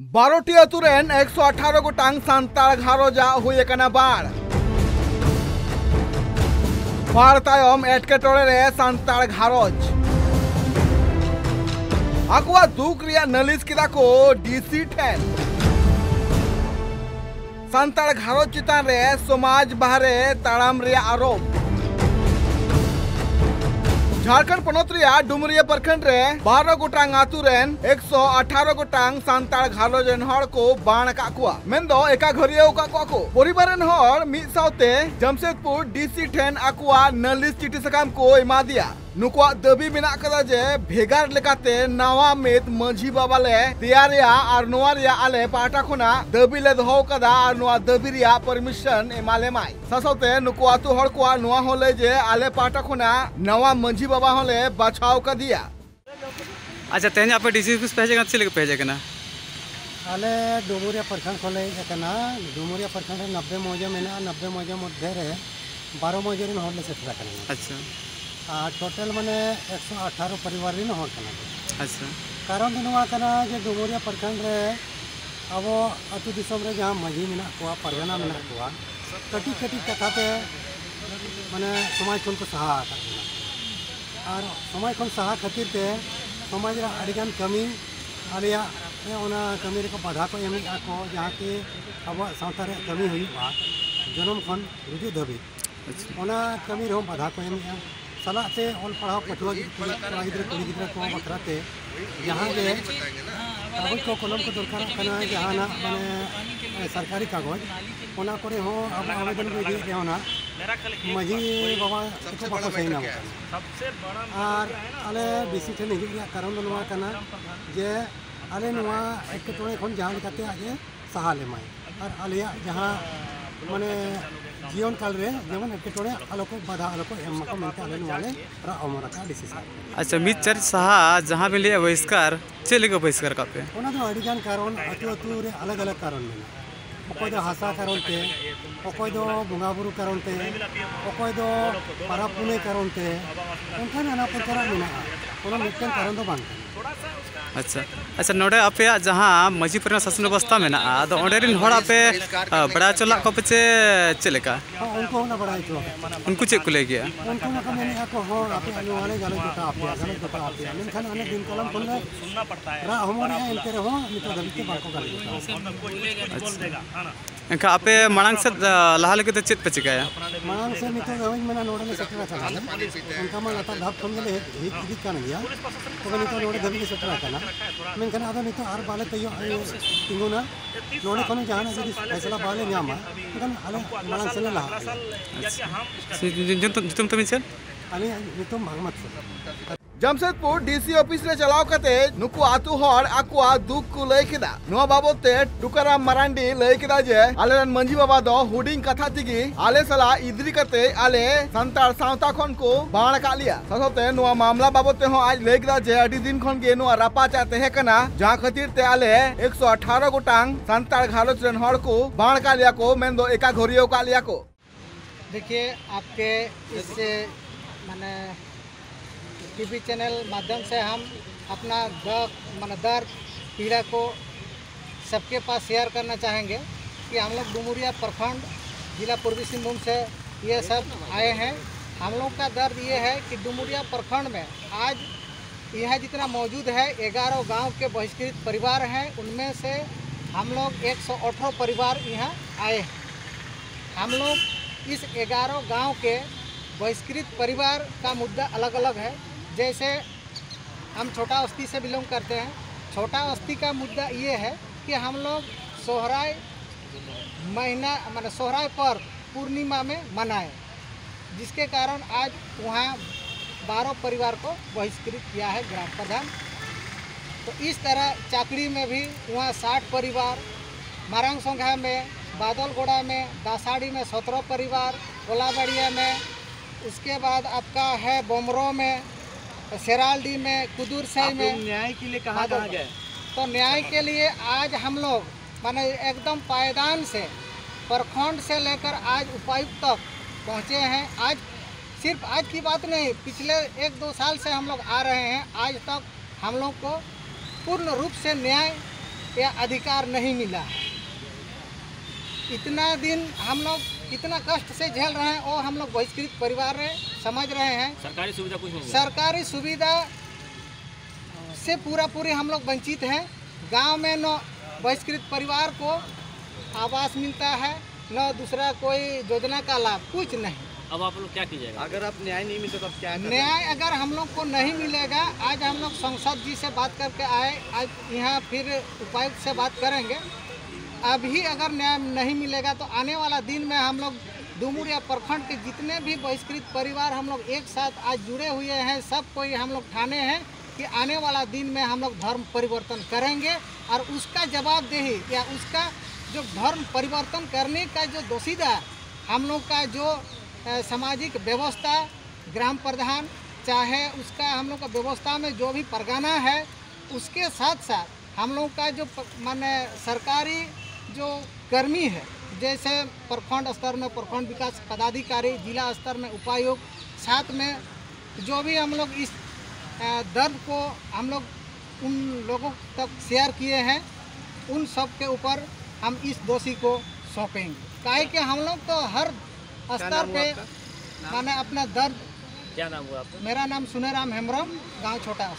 12टी अतु rain 118 गोटांग सान्ताल घारोजा हुई एकना बाढ़ तायम एटकेटोड़े रे सान्ताल घारोज आकुआ दुख रिया नालिश किदा को डीसी ठेन सान्ताल घारोज चितान रे समाज बाहरे ताड़ाम रिया आरोप झारखंड पनत रिया डुमरिया प्रखंड रे 12 गोटांग आतु रेन 118 गोटांग सान्ताल घारोज रेन हड़ को बाण का कुआ मेंदो एका घरिया का को परिवार रेन हड़ मिद साउते जमशेदपुर डीसी ठेन आकुआ नालिश चिठी सकाम को एमा दिया नुकुआ दाबी मेना कदा जे भेगार लेकाते नावा मेद माझी बाबा ले तैयारिया और नोआ रिया आले पाटा खुना दाबी ले दोहो कदा और नोआ दाबी रिया परमिशन एमाले माई सासौते नुकुआ तु हड़ कुआ नोआ होले जे आले पाटा खुना नवा माझी बाबा होले बचाव का दिया। अच्छा तेज आप डीसी ऑफिस भेजे कना आले डुमरिया प्रखंड खोले कना डुमरिया प्रखंड 90 मौजा में 90 मौजा मध्य रे 12 मौजा रिन हड़ले सेटरा कना। अच्छा टोटल माने 118 परिवार रिन हड़ कना। अच्छा कारण दिनवा कना जे डुमरिया प्रखंड रे अब अतु दिसम रे जहां माझी मेना कोआ परगना मेना कोआ कटी कटी कथा पे माने समाज खन को सहा और समाज खन सहा खातिर ते समाज रे अडिगान कमी आलिया ओना कमी रे को बाधा को एमी को जहां के अब सावता रे कमी हुईबा जन्म खन रुजु धबी ओना कमी रे बाधा को एमी सलाते ऑल पढ़ाओ पठुआ कुड़ी गिद्रा को बखराते जहां के कागज को कलम को दरकार कना जहां ना माने सरकारी कागज ओना करे हो अब आवेदन को दे होना माझी बाबा को बाको सही ना सबसे बड़ा और आले बीसी ठन हिजु कारण नोआ कना जे आले नोआ एक टोणे खन जहां लेकाते आजे सहाले माई और आलिया जहां माने जीवन काल रे जेमन एक टोणे आलोको बाधा आलोको एम को मेनते आले नोआले रा अमरा का डिसीजन। अच्छा मिचर सहा जहां भी ले बहिष्कार चले को बहिष्कार कापे ओना दो अडिगान कारण अतु अतु रे अलग अलग कारण मेना अकोय दो हासा कारण ते अकोय दो बुंगा बुरु कारण ते अकोय दो पारा पुने कारण ते उनका नाना प्रकार मेना ओना मिटन कारण दो बांग। अच्छा अच्छा नोडे आपे जहां माझी पर शासन व्यवस्था में आदो ओंडे रिन हड़ आपे बड़ा चला को पे चलेका उनको ना बड़ा तो उनको चेक को ले गया उनको ना मैंने को हो आपे वाले गलत जोटा आपे लेकिन अने दिन कलम कोन सुनना पड़ता है रा हमरे इनके रहो मितो दलते बाको गलत एका आपे मांग से लहा लगे तो चेत पे चिकाया मांग से मितो गवज मना नोडे सेटरा चला उनका मा लता धाप खन ले हित कान गया तो मितो नोडे दबी के सेटरा चला मेनखान आदो मितो आर बाले तयो तिंगुना नोडे खन जहां जदी फैसला बाले न्यामा एखन आले मांग से लहा तुम मिचल आले मितो भागमत जमशेदपुर डीसी ऑफिस रे चलाव कते नुकु आतु हड़ आकुआ दुख को लय केदा नुआ बाबते टुकाराम मरांडी लय केदा जे आले मंजी बाबा दो हुडिंग कथा तिगी आले सला इद्री कते आले संताल सावता खन को बाण का लिया ससोते नुआ मामला बाबते हो आज लय केदा जे अडी दिन खन गे नुआ रापा चाते है कना जहां खातिर ते आले 118 गोटांग संताल घारोज रेन हड़ को बाण का लिया को मेंदो एका घरियो का लिया को। देखिए आपके इससे माने टीवी चैनल माध्यम से हम अपना दर्द पीड़ा को सबके पास शेयर करना चाहेंगे कि हम लोग डुमरिया प्रखंड जिला पूर्वी सिंहभूम से ये सब आए हैं। हम लोग का दर्द ये है कि डुमरिया प्रखंड में आज यह जितना मौजूद है 11 गांव के बहिष्कृत परिवार हैं, उनमें से हम लोग 118 परिवार यहाँ आए हैं। हम लोग इस 11 गाँव के बहिष्कृत परिवार का मुद्दा अलग अलग है। जैसे हम छोटा बस्ती से बिलोंग करते हैं, छोटा बस्ती का मुद्दा ये है कि हम लोग सोहराय महीना माने सोहराय पर पूर्णिमा में मनाएं, जिसके कारण आज वहाँ 12 परिवार को बहिष्कृत किया है ग्राम प्रधान। तो इस तरह चाकड़ी में भी वहाँ 60 परिवार, मारंग सोंघा में, बादलगोड़ा में, दासाड़ी में 17 परिवार, कोलाबड़िया में, उसके बाद आपका है बोमरो में, शेरालडी में, कुदुरसई में। न्याय के लिए कहाँ गए? तो न्याय के लिए आज हम लोग माने एकदम पायदान से प्रखंड से लेकर आज उपायुक्त तक पहुँचे हैं। आज सिर्फ आज की बात नहीं, पिछले 1-2 साल से हम लोग आ रहे हैं। आज तक हम लोग को पूर्ण रूप से न्याय या अधिकार नहीं मिला है। इतना दिन हम लोग कितना कष्ट से झेल रहे हैं और हम लोग बहिष्कृत परिवार समझ रहे हैं। सरकारी सुविधा कुछ नहीं, सरकारी सुविधा से पूरी हम लोग वंचित हैं। गांव में न बहिष्कृत परिवार को आवास मिलता है, न दूसरा कोई योजना का लाभ, कुछ नहीं। अब आप लोग क्या कीजिएगा? अगर आप न्याय नहीं मिलते तो क्या करेंगे? न्याय अगर हम लोग को नहीं मिलेगा, आज हम लोग संसद जी से बात करके आए, आज यहाँ फिर उपायुक्त से बात करेंगे। अभी अगर न्याय नहीं मिलेगा तो आने वाला दिन में हम लोग डुमरिया प्रखंड के जितने भी बहिष्कृत परिवार हम लोग एक साथ आज जुड़े हुए हैं, सब कोई हम लोग ठाने हैं कि आने वाला दिन में हम लोग धर्म परिवर्तन करेंगे और उसका जवाबदेही या उसका जो धर्म परिवर्तन करने का जो दोषीदार हम लोग का जो सामाजिक व्यवस्था, ग्राम प्रधान चाहे उसका हम लोग का व्यवस्था में जो भी परगना है, उसके साथ साथ हम लोग का जो माने सरकारी जो कर्मी है, जैसे प्रखंड स्तर में प्रखंड विकास पदाधिकारी, जिला स्तर में उपायुक्त, साथ में जो भी हम लोग इस दर्द को हम लोग उन लोगों तक शेयर किए हैं, उन सब के ऊपर हम इस दोषी को सौंपेंगे। काहे कि हम लोग तो हर स्तर पे माने अपना दर्द। क्या नाम हुआ आपका? मेरा नाम सुनेराम हेम्ब्रम, गांव छोटा।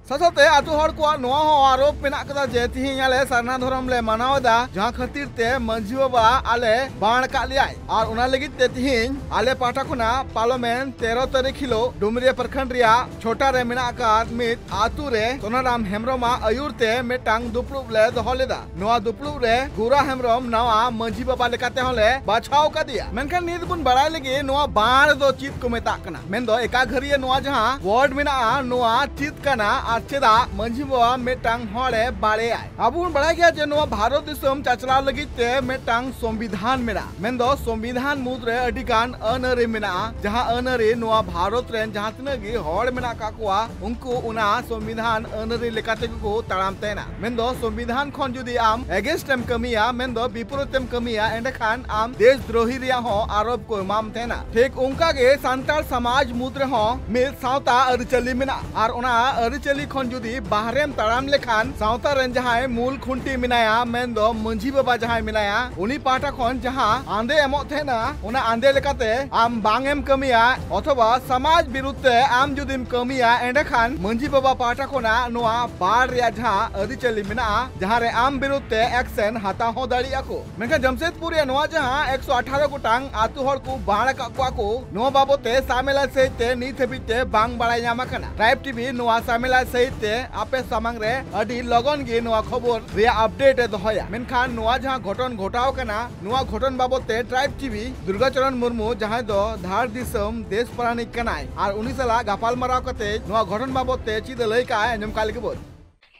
ससते आतु हर को नोआ हो आरोप मेना कदा जे तिहिं आले सरना धरम ले मनावदा जहां खातिर ते मंझी बाबा आले बाण का लियाय और उना लगी ते तिहिं आले पाटा खुना पार्लियामेंट 13 तारीख हिलो डुमरिया प्रखंड रिया छोटा रे मेना का मित आतु रे सोनाराम हेम्ब्रम आयुर ते मेटांग दुपलुब ले दोहो लेदा। नोआ दुपलुब रे गुरा हेम्ब्रम नवा मंझी बाबा लेकाते होले बाछाव का दिया। मेनखान नित बुन बड़ाय लगी नोआ बाण दो चित को मेता कना मेन दो एका घरिया नोआ जहां वार्ड मेना नोआ चित कना चेदा मंझी बाबा मेटांग हड़े बाड़े आए। अब बड़ा गया जे नोआ भारत दिसम चाचला लगी ते मेटांग संविधान मेना मेन दो संविधान मुद्रे अडिगान अनरी मेना जहां अनरी नोआ भारत रेन जहां तिना गी हड़ मेना का कोआ उनको उना संविधान अनरी लेकाते को ताराम तेना मेन दो संविधान खन जुदी आम अगेंस्ट एम कमिया मेन दो विपरीत एम कमिया एंड खान आम देशद्रोही रिया हो आरोप को माम तेना। ठीक उनका गे सांताल समाज मुद्रे हो मिल सावता अरिचली मेना और उना अरिचली खन जुदी बाहरेम ताराम लेखान सावता रेन जहां मूल खुंटी मिनाया मेन दो मंझी बाबा जहां मिनाया उनी पाटा खन जहां आंदे एमोत थेना उना आंदे लेकाते आम बांगेम कमिया अथवा समाज विरुद्धे आम जुदिम कमिया एंड खान मंझी बाबा पाटा खना नोआ बाड़ रिया जहां अरिचली मिना जहां रे आम विरुद्धे एक्शन हाता हो दाड़िया को मेनका जमशेदपुर या नोआ जहां 118 गोटांग आतु हर को बाण का को नोआ बाबते सामेला सहित नीत हबिते बांग बाड़ाय नामा कना। ट्राइब टीवी नोआ सामेला सहित आपे सामंग रे अडी लगन गे नोआ खबर रे अपडेट दोहया मेनखान नोआ जहां घटन घटाव कना नोआ घटन बाबते ट्राइब टीवी दुर्गाचरण मुर्मू जहां दो धार दिसम देश परानिक कनाय और उनी सला गापाल मराव कते नोआ घटन बाबते चिद लई का अंजम काल के बोल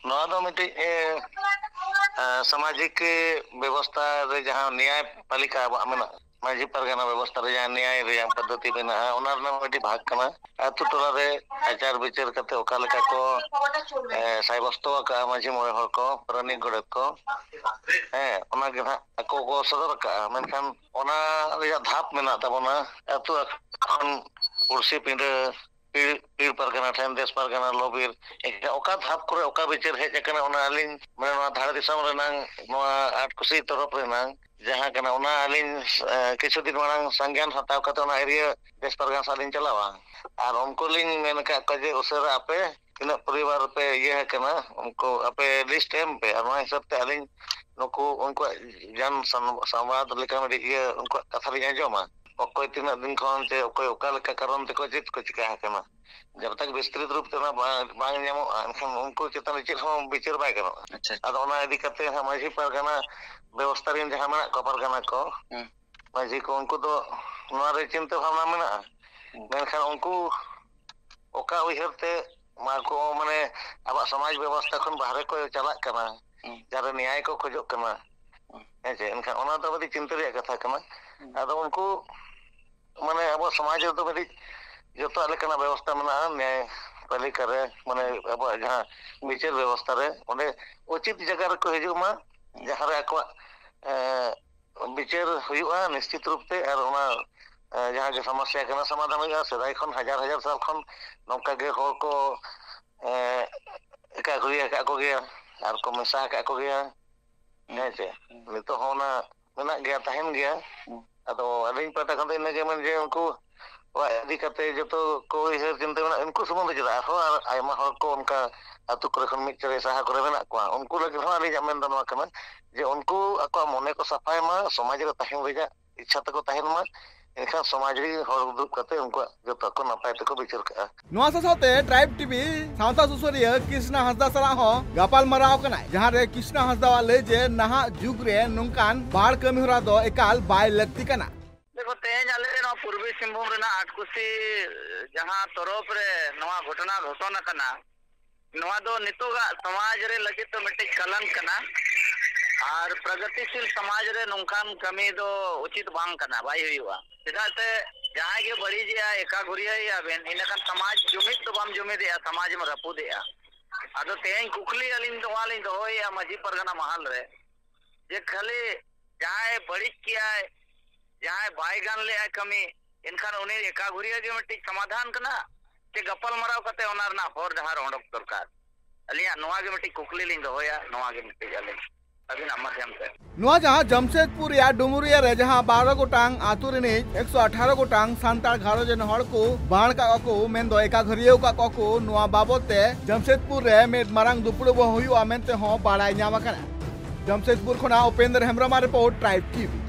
नोआ दो मिटे सामाजिक व्यवस्था रे जहां न्याय पालिका मेना माझी परगना व्यवस्था रे जहां न्याय रे पद्धति मेना ओना रे मिटे भाग कना आतु टोला रे आचार विचार कते ओका लेका को साइबस्तो का माझी मोय हर को प्राणी गड़क को ओना गे को को सदर का मेनखान ओना रे धाप मेना तबना आतु खन कुर्सी पिंड पीर परगना ठेन देश परगना लोबिर एक ओका धाप करे ओका विचार हेज कना ओना अलिन माने नोआ धाड़ दिसम रेनांग नोआ आट कुसी तरफ रेनांग जहां कना ओना अलिन किछु दिन मांग संज्ञान हताव कते ओना एरिया देश परगना सालिन चलावा और उनको लिंग मेन का कजे उसर आपे तीना परिवार पे ये है कना उनको आपे लिस्ट एम पे और हिसाब ते अलिन नुको उनको जन संवाद लेका में ये उनको कथा लिया जोमा कोई तीना दिन खन ते कोई ओका लेका कारण ते को चित को चिका है कना जब तक विस्तृत रूप ते ना बांग जामो अनखन उनको चेतन चित हम विचार बाय कनो। अच्छा अद ओना यदि कते माझी परगना व्यवस्था रे जहां मेना को परगना को माझी को उनको तो नोआ रे चिंता भावना मेना मेनखान उनको ओका उहरते माको माने अब समाज व्यवस्था खन बाहर को चला कना जारे न्याय को खोजो कना हेजे एनखान ओना तो बड़ी चिंता रे कथा कना आदो उनको माने अब समाज तो बड़ी जतो अलकना व्यवस्था मेना न्याय पालिका रे माने अब जहां विचार व्यवस्था रे ओने उचित जगह रे को हिजु मा जहां रे को विचार हुआ निश्चित रूप से और ओना जहां के समस्या के समाधान होगा सदाई खन हजार साल खन नौका के हर को एका घुरिया का को गया आर को मेसा का को गया है चे नितो होना मेना गया तहन गया अदो अलिन पता खंदे ने जे मन जे उनको वा यदि कते जतो को इहर चिंता मेना उनको सुमन जदा हो आयमा हर को उनका अतु करे खन मिट चरे साहा करे मेना को उनको लगे हो अलिन मेन दनवा कना जे उनको अको मने को सफाई मा समाज रे तहन रेजा इच्छा तको तहन मा एखा समाज रे हर दुप कते उनको जतो को नपाय तको बिचार का नोआ साथे ट्राइब टीवी सावता सुसरिया कृष्णा हंसदा सरा हो गापाल मराव कना जहां रे कृष्णा हंसदा वाले जे नहा जुग रे नंकान बाढ़ कमी होरा दो एकाल बाय लगती कना देखो तेज आले न पूर्वी सिंहभूम रेना आटकुसी जहां तरफ रे नवा घटना घटना कना नवा दो नितोगा समाज रे लगे तो मिटे कलंक कना और प्रगतिशील समाज रे नंकान कमी दो उचित बांग कना बाई हुआ सीधा से जहां के बड़ी जे एका घुरिया या बेन इनकन समाज जुमित तो बम जुमित या समाज में रपू दे आदो तेज कुकली अलिन तो वाली दो या मजी परगना महल रे जे खाली जहां बड़ी किया जहां बाईगान ले कमी इनखान उन्हें एका घुरिया के मिट्टी समाधान कना के गपल मराव कते ओनार ना होर जहां रोंडक दरकार अलिया नोआ के मिट्टी कुकली लिंग होया नोआ के मिट्टी जाले अभी ना माध्यम से नोआ जहां जमशेदपुर या डुमुरिया रे जहां 12 गोटांग आतु रे 118 गोटांग सांताल घारो जन हड़ को बाण का को मेन दो एका घरियो का को नोआ बाबते जमशेदपुर रे मेद मारंग दुपुड़ बो हुई आमेनते हो बाड़ाय न्यामा कना जमशेदपुर खना उपेंद्र हेम्ब्रमा रिपोर्ट ट्राइब टीवी।